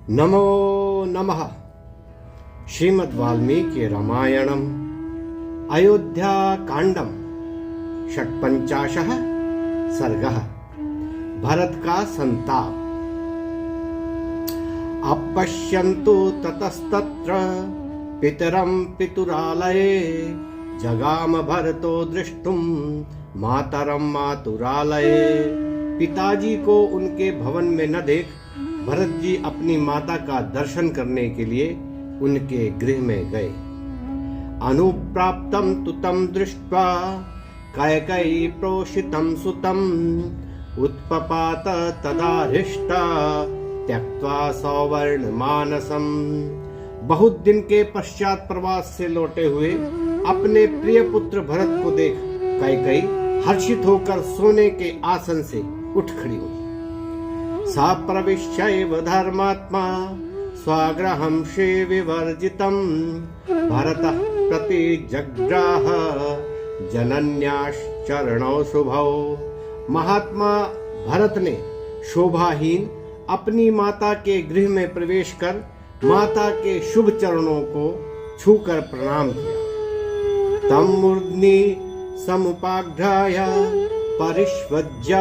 नमो नमः। श्रीमद् वाल्मीकि रामायणम् अयोध्याकाण्डं षट्पञ्चाशः सर्गः। भरत का संताप। अपश्यन्तु ततस्तत्र पितरं पितुरालये जगाम भरतो दृष्टुं मातरं मातुरालये। पिताजी को उनके भवन में न देख भरत जी अपनी माता का दर्शन करने के लिए उनके गृह में गए। अनुप्राप्तं तु तं दृष्ट्वा कैकेयी प्रोषितं सुतं उत्पपात तदा हृष्टा त्यक्त्वा सौवर्णमानसं। बहुत दिन के पश्चात प्रवास से लौटे हुए अपने प्रिय पुत्र भरत को देख कैकेयी हर्षित होकर सोने के आसन से उठ खड़ी हुई। सा प्रविश्यैव धर्मात्मा स्वागृहं श्रीविवर्जितं भरतः प्रति जग्राह जनन्याश्चरणौ शुभौ। महात्मा भरत ने शोभाहीन अपनी माता के गृह में प्रवेश कर माता के शुभ चरणों को छूकर प्रणाम किया। तम मूर्ध्नि समुपाघ्राय परिष्वज्य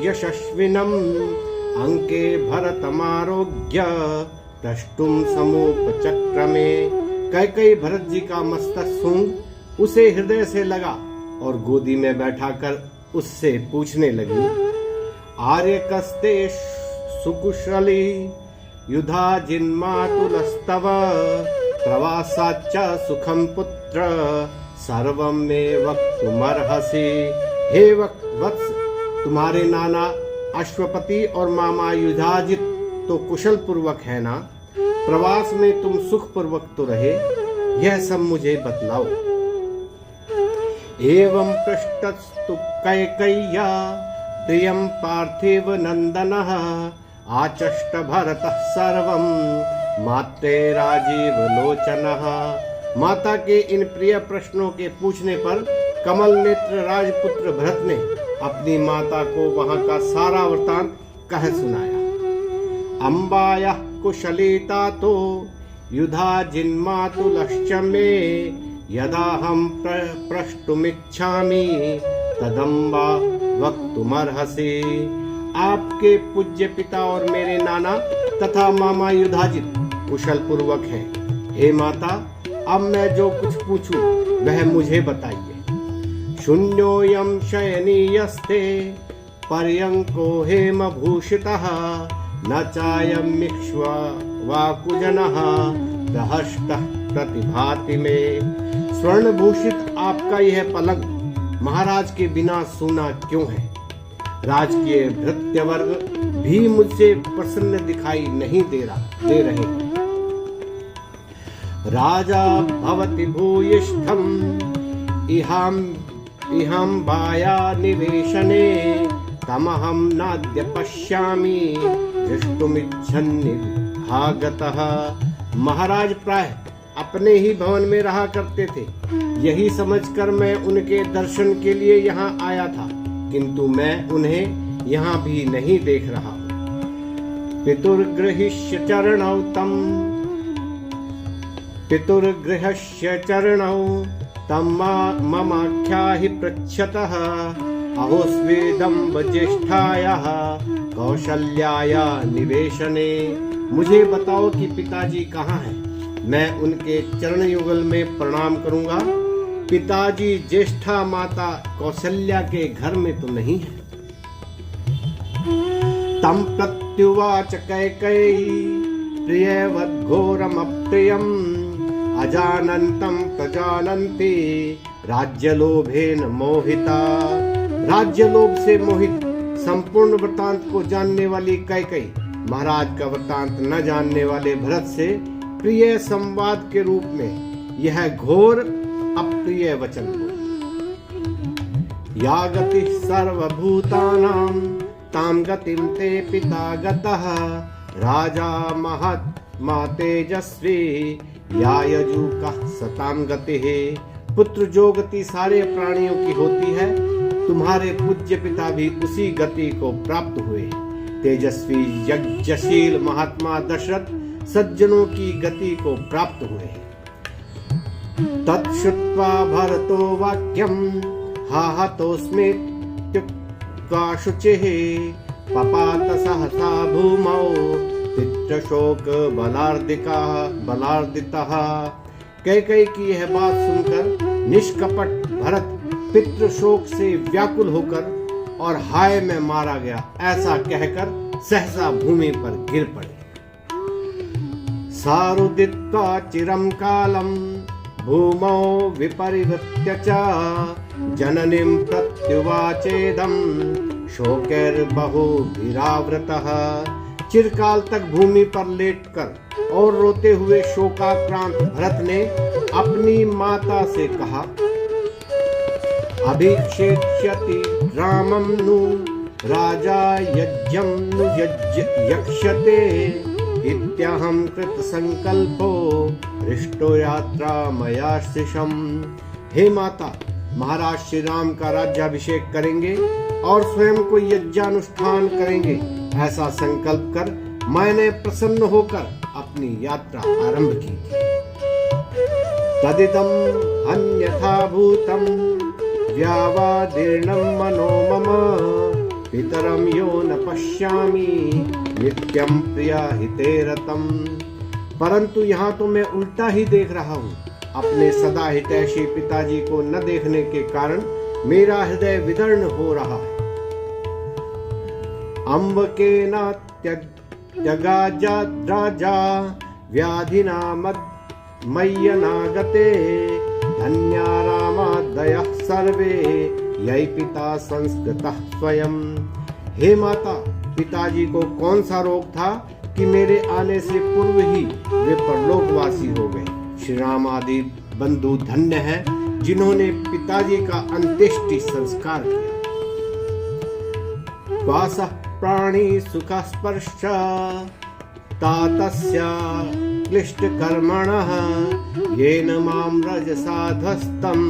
यशस्विनम् अंके भरतमारोग्य प्रष्टुम समुपचक्रमे। कैकेयी भरत जी का मस्तक सूंघ उसे हृदय से लगा और गोदी में बैठाकर उससे पूछने लगी, आर्यकस्ते सुकुशली युधा जिन्मातुलस्तव प्रवासाच्च सुखं पुत्र सर्वं मे वक्तुमर्हसि। हे वत्स, तुम्हारे नाना अश्वपति और मामा युधाजित तो कुशल पूर्वक है ना? प्रवास में तुम सुख पूर्वक तो रहे, यह सब मुझे बतलाओ। एवं पृष्ठस्तु कैकेय्या प्रियं पार्थिव नंदनः आचष्ट भरतः सर्वं मात्रे राजीव लोचनः। माता के इन प्रिय प्रश्नों के पूछने पर कमल नेत्र राजपुत्र भरत ने अपनी माता को वहां का सारा वृतांत कह सुनाया। अम्बायाः कुशलिता तो युधा जिन्मातुलश्च मे यदाहं प्रष्टुमिच्छामि तदम्बा वक्तुमर्हसि। आपके पूज्य पिता और मेरे नाना तथा मामा युधाजित कुशल पूर्वक हैं। हे माता, अब मैं जो कुछ पूछूं वह मुझे बताइए। शून्योऽयं शयनीयस्ते पर्यङ्को हेमभूषितः न चायमिक्ष्वाकुजनः प्रहष्टः प्रतिभाति मे। स्वर्णभूषित आपका यह पलंग महाराज के बिना सूना क्यों है? राजकीय भृत्यवर्ग भी मुझसे प्रसन्न दिखाई नहीं दे रहे। राजा भवति भूयिष्ठम् इहं बाया निवेशने तमहं नाद्य पश्यामि दृष्टुमिच्छन्नि भागतः। महाराज प्राय अपने ही भवन में रहा करते थे, यही समझकर मैं उनके दर्शन के लिए यहाँ आया था, किंतु मैं उन्हें यहाँ भी नहीं देख रहा। पितुर्गृहस्य चरणौ तम ममाख्याहि पृच्छतः अहो स्वेदं ज्येष्ठायाः कौशल्याया निवेशने। मुझे बताओ कि पिताजी कहाँ हैं, मैं उनके चरण युगल में प्रणाम करूंगा। पिताजी ज्येष्ठा माता कौशल्या के घर में तो नहीं है। तम प्रत्युवाच कैकेयी प्रियवद्घोरमप्रियम् अजानन्तं प्रजानन्ति राज्यलोभेन मोहिता। राज्यलोभ से मोहित संपूर्ण वृतांत को जानने वाली कैकेयी महाराज का वृतांत न जानने वाले भरत से प्रिय संवाद के रूप में यह घोर अप्रिय वचन बोली। या गति सर्वभूतानां तां गतिं ते पिता गतः राजा महात्मा तेजस्वी या यजुकः सतां गतिः। पुत्र जो गति सारे प्राणियों की होती है, तुम्हारे पूज्य पिता भी उसी गति को प्राप्त हुए। तेजस्वी यज्ञशील महात्मा दशरथ सज्जनों की गति को प्राप्त हुए हैं। तत्श्रुत्वा भरतो वाक्यम हाहतोस्मीत्युक्त्वा शुचिः पपात सहसा भूमौ पितृशोक बलार्दितः। कैकेयी की यह बात सुनकर निष्कपट भरत पितृशोक से व्याकुल होकर और हाय में मारा गया ऐसा कहकर सहसा भूमि पर गिर पड़े। सारुदित्वा चिरं कालम भूमौ विपरिवृत्य च जननीं प्रत्युवाचेदं शोकैर्बहुभिरावृतः। चिरकाल तक भूमि पर लेटकर और रोते हुए शोकाक्रांत भरत ने अपनी माता से कहा, अभिक्षेष्यति रामं नु राजा यज्ञं नु यक्ष्यते इत्यहं कृत संकल्पो हृष्टो यात्रा मया शिशम। हे माता, महाराज श्री राम का राज्याभिषेक करेंगे और स्वयं को यज्ञानुष्ठान करेंगे ऐसा संकल्प कर मैंने प्रसन्न होकर अपनी यात्रा आरंभ की थी। तदिदं अन्यथा भूतं व्यावादीर्णं मनो मम पितरं यो न पश्यामि नित्यं प्रिया हिते रतम। परंतु यहाँ तो मैं उल्टा ही देख रहा हूँ। अपने सदा हितैषी पिताजी को न देखने के कारण मेरा हृदय विदर्ण हो रहा है। अम्बकेन त्यगाजा व्याधिना मय्यनागते धन्या रामादयः सर्वे यही पिता संस्कृतः स्वयं। हे माता, पिताजी को कौन सा रोग था कि मेरे आने से पूर्व ही वे परलोकवासी हो गए। श्री राम आदि बंधु धन्य हैं जिन्होंने पिताजी का अंत्येष्टि संस्कार किया। वासः प्राणी सुख स्पर्श तातस्य क्लिष्ट कर्मणः येन मां रजसाधस्तम्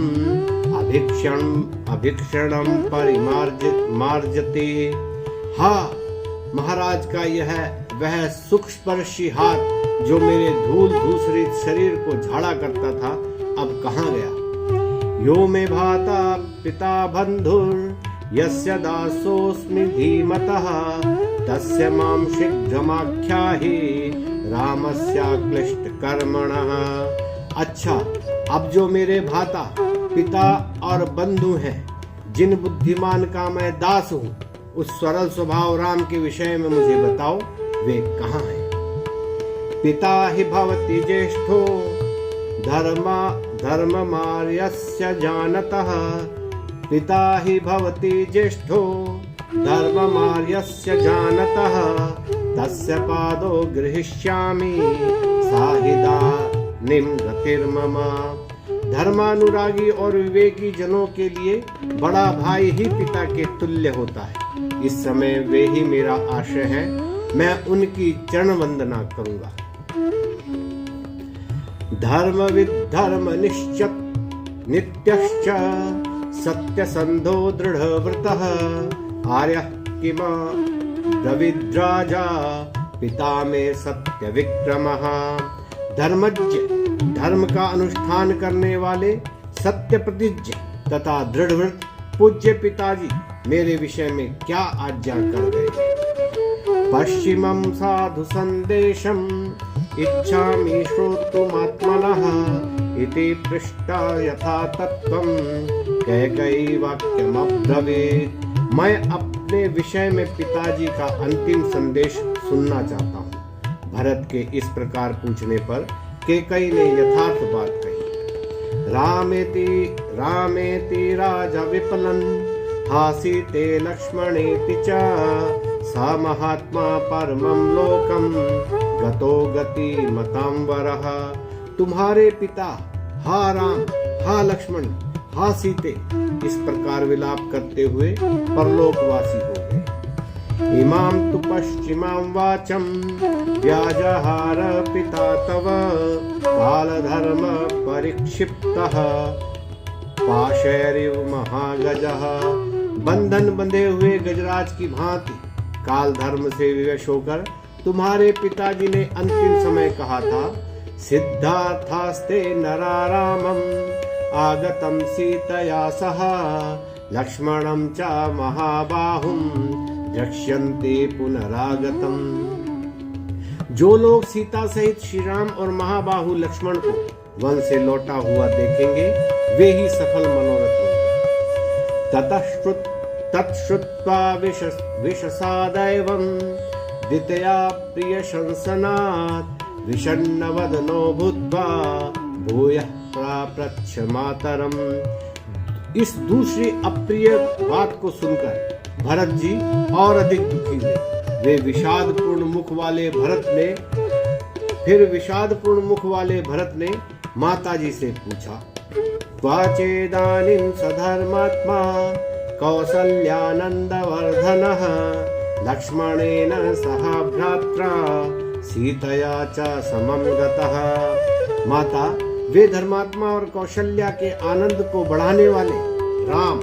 अभीक्षणं परिमार्जते। हाँ, महाराज का यह वह सुख स्पर्शी हाथ जो मेरे धूल धूसरित शरीर को झाड़ा करता था अब कहाँ गया। यो मे भाता पिता बंधुर यस्य दासोऽस्मि धीमतः तस्य मां शीघ्रमाख्याहि रामस्याक्लिष्ट कर्मणः। अच्छा, अब जो मेरे भाता पिता और बंधु हैं, जिन बुद्धिमान का मैं दास हूँ, उस सरल स्वभाव राम के विषय में मुझे बताओ, वे कहाँ हैं। पिता हि भवति ज्येष्ठो धर्ममार्यस्य जानतः पिता हि भवति ज्येष्ठो धर्ममार्यस्य जानतः तस्य पादो गृहीष्यामि साहिदानीं गतिर्मम। धर्मानुरागी और विवेकी जनों के लिए बड़ा भाई ही पिता के तुल्य होता है। इस समय वे ही मेरा आश्रय है, मैं उनकी चरण वंदना करूंगा। धर्मविद धर्मनिश्चत नित्यश्च सत्यसंधो दृढ़व्रतः आर्यः किम द्रविद्राजा पिता में सत्य विक्रमः। धर्मज्ञ, धर्म का अनुष्ठान करने वाले, सत्य प्रतिज्ञ तथा दृढ़व्रत पूज्य पिताजी मेरे विषय में क्या आज्ञा कर गए। पश्चिमं साधु संदेशम् इच्छामि श्रोतुमात्मनः इति पृष्टा यथा तत्त्वं कैकेयी वाक्यमब्रवीत्। मैं अपने विषय में पिताजी का अंतिम संदेश सुनना चाहता हूँ। भरत के इस प्रकार पूछने पर कैकेयी ने यथार्थ बात कही। रामेति राजा विपलन् हासीते लक्ष्मणेति च सा महात्मा परमं लोकं गतो गति मतांबरः। तुम्हारे पिता हा राम, हा लक्ष्मण, हा सीते इस प्रकार विलाप करते हुए परलोकवासी हो गए। इमां तु पश्चिमां वाचं व्याजहार पिता तव कालधर्म परिक्षिप्तः पाशैरिव महागजः। बंधन बंधे हुए गजराज की भांति काल धर्म से विवश होकर तुम्हारे पिताजी ने अंतिम समय कहा था, सिद्धार्थास्ते नरारामम आगतम सीतया सह लक्ष्मणं च महाबाहुं द्रक्ष्यन्ते पुनरागतम। जो लोग सीता सहित श्री राम और महाबाहु लक्ष्मण को वन से लौटा हुआ देखेंगे वे ही सफल मनोरथ होंगे। तत्श्रुत्वा विशसादैवं द्वितया प्रियशंसनात् विषण्णवदनो भूत्वा भूयः प्राप्रच्छ मातरम्। इस दूसरी अप्रिय बात को सुनकर भरत जी और अधिक दुखी हुए। वे विषादपूर्ण मुख वाले भरत ने माताजी से पूछा, क्वाचेदानीं सधर्मात्मा कौसल्यानन्दवर्धनः लक्ष्मणेन सह भ्रात्रा सीतया च समं गतः। माता, वे धर्मात्मा और कौशल्या के आनंद को बढ़ाने वाले राम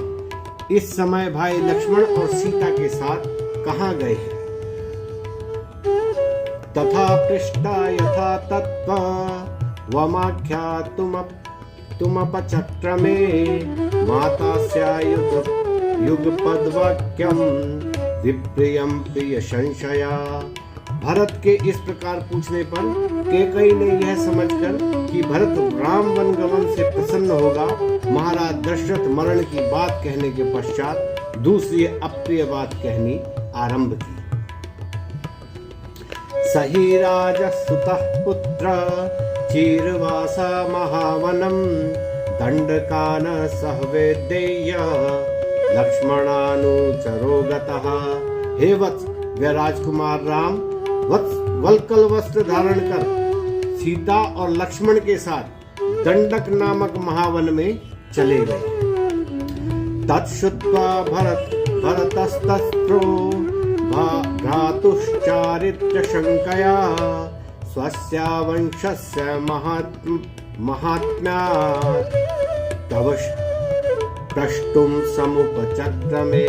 इस समय भाई लक्ष्मण और सीता के साथ कहाँ गए हैं? तथा पृष्ठा यथा तत्त्वा वमाख्या तुमपचक्रमे मातास्या युगपद्वाक्यं विप्रियं प्रिय संशया। भरत के इस प्रकार पूछने पर कैकेयी ने यह समझकर कि भरत राम वनगमन से प्रसन्न होगा, महाराज दशरथ मरण की बात कहने के पश्चात दूसरी अप्रिय बात कहनी आरंभ की। सही राजसुतः पुत्र चीरवास महावनम दंडकान सहवेदेय लक्ष्मणानुचरो गतः। हे वत्स, वे राजकुमार राम वल्कल वस्त्र धारण कर सीता और लक्ष्मण के साथ दंडक नामक महावन में चले गए। तत्श्रुत्वा भरतस्तस्त्रो भ्रातुश्चारित्र शंकया स्वस्य वंशस्य महात्म्यात् तव प्रष्टुम समुपचक्रमे।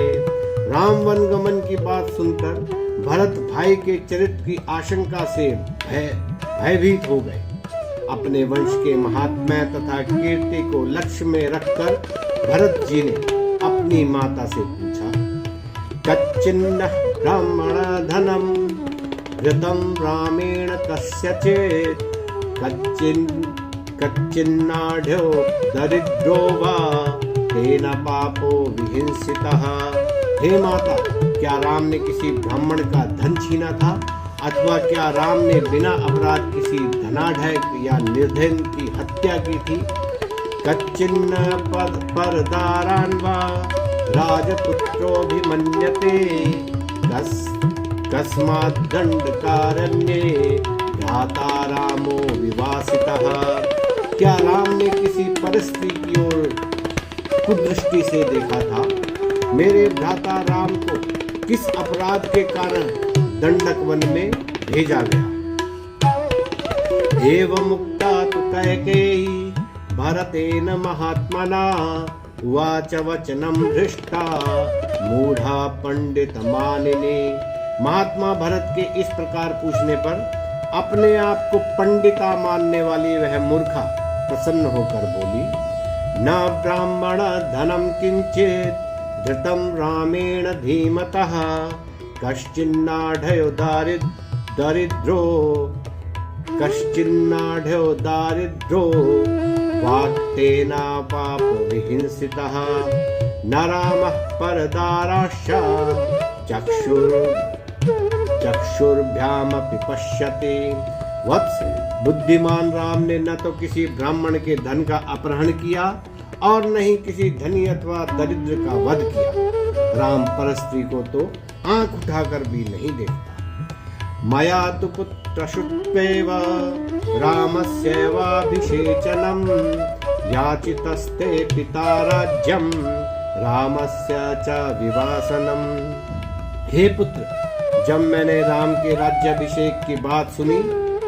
राम वनगमन की बात सुनकर भरत भाई के चरित्र की आशंका से भयभीत हो गए। अपने वंश के महात्म्य तथा कीर्ति को लक्ष्य में रखकर भरत जी ने अपनी माता से पूछा, कच्चिन्न ब्राह्मण धनम घृतम रामेण कस्यचित् कच्चिन्नाढ्यो दरिद्रो वा तेन पापो विहिंसितः। हे माता, क्या राम ने किसी ब्राह्मण का धन छीना था अथवा क्या राम ने बिना अपराध किसी धनाढ्य या निर्धन की हत्या की थी? कच्चिन्न परदारान् वा राजपुत्रोऽभिमन्यते कस्मात् दण्डकारण्ये भ्राता रामो विवासितः। क्या राम ने किसी परस्त्री की ओर कुदृष्टि से देखा था? मेरे भ्राता राम को किस अपराध के कारण दंडक वन में भेजा गया? एवं मुक्ता तु कैकेयी भरतेन महात्मना उवाच वचनं हृष्टा मूढ़ा पंडित मानिनी। महात्मा भरत के इस प्रकार पूछने पर अपने आप को पंडिता मानने वाली वह मूर्खा प्रसन्न होकर बोली, न ब्राह्मण धनम किंचित धृतं रामेण धीमतः कश्चिन्नाढ्यो दारिद्रो वाक्तेना पाप विहिंसितः न रामः परदाराश्च चक्षुर्भ्यामपि पश्यति। वत्स, बुद्धिमान राम ने न तो किसी ब्राह्मण के धन का अपहरण किया और न ही किसी धनी अथवा दरिद्र का वध किया। राम परस्त्री को तो आंख उठाकर भी नहीं देखता। मया तु पुत्रशुत्वेव रामस्यैवाभिषेचनम् याचितस्ते पिता राज्यं रामस्य च विवासनम्। हे पुत्र, जब मैंने राम के राज्याभिषेक की बात सुनी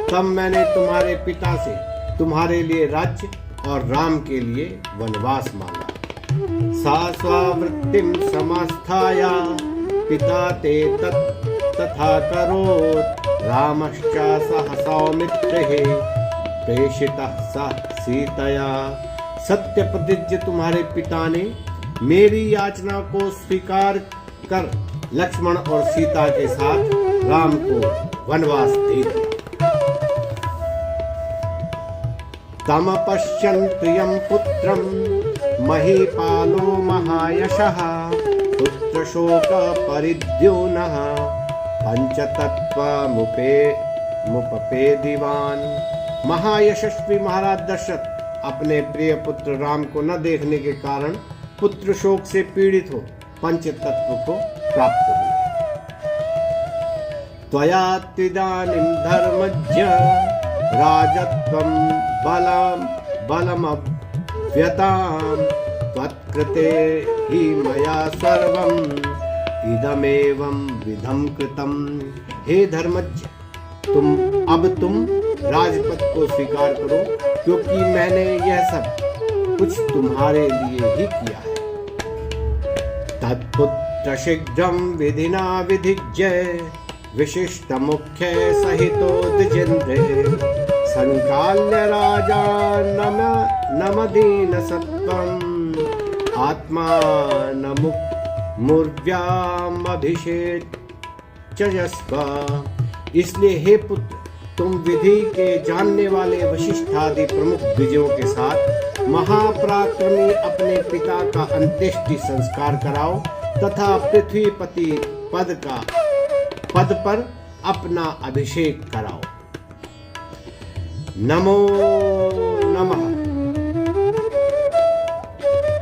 तब मैंने तुम्हारे पिता से तुम्हारे लिए राज्य और राम के लिए वनवास मांगा। सा स्वावृत्तिं समास्थाय पिता ते तथा करोत् रामश्च सह सौमित्रिः प्रेषितः सह सीतया। सत्य प्रतिज्ञ तुम्हारे पिता ने मेरी याचना को स्वीकार कर लक्ष्मण और सीता के साथ राम को वनवास दे दिया। तम पश्यन्तु यं पुत्रं महीपालो महायशः पुत्र शोक परिद्योनः पंचतत्वमुपपेदिवान। महायशस्वी महाराज दशरथ अपने प्रिय पुत्र राम को न देखने के कारण पुत्र शोक से पीड़ित हो पंच तत्व को प्राप्त हुए। त्वया त्विदानीं धर्मज्ञ राजत्वं बलमव्यतां त्वत्कृते हि मया सर्वम् इदमेवं विधं कृतम्। हे धर्मज्ञ, तुम राजपद को स्वीकार करो, क्योंकि मैंने यह सब कुछ तुम्हारे लिए ही किया है। तत्पुत्र शीघ्रं विधिना विधिज्य विशिष्ट मुख्य सहितो द्विजेन्द्रे संकाल्य राजा नमदीन सत्वम् आत्मानमुर्व्याम अभिषेक चयस्व। इसलिए हे पुत्र, तुम विधि के जानने वाले वशिष्ठ आदि प्रमुख द्विजों के साथ महापराक्रमी अपने पिता का अंत्येष्टि संस्कार कराओ तथा पृथ्वीपति पद पर अपना अभिषेक कराओ। नमो नमः।